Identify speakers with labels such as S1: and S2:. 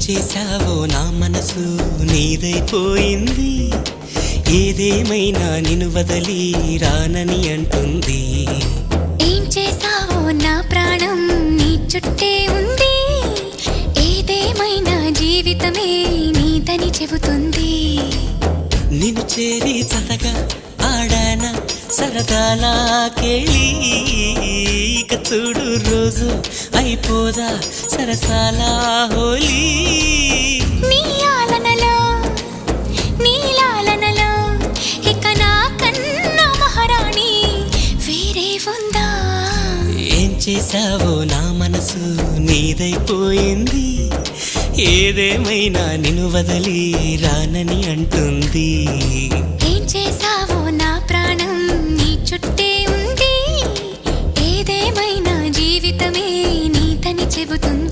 S1: చేశావో నా మనసు నీదైపోయింది, ఏదేమైనా నిన్ను వదలి రానని అంటుంది.
S2: ఏం చేశావో నా ప్రాణం నీ చుట్టే ఉంది, ఏదేమైనా జీవితమే నీదని చెబుతుంది.
S1: నిన్ను చేరి చతగా ఆడాన సరదాలా కేళి, ఇక చూడు రోజు అయిపోదా సరసాలా హోలీ.
S2: నీ ఆలనలో నీ లాలనలో ఇక నా కన్నా మహారాణి వేరే ఉందా?
S1: ఏం చేశావో నా మనసు నీదైపోయింది, ఏదేమైనా నిన్ను వదలి రానని అంటుంది.
S2: ఏం చేశావో నా ప్రాణం నీ చుట్టే ఉంది, ఏదేమైనా జీవితమే నీదని చెబుతుంది.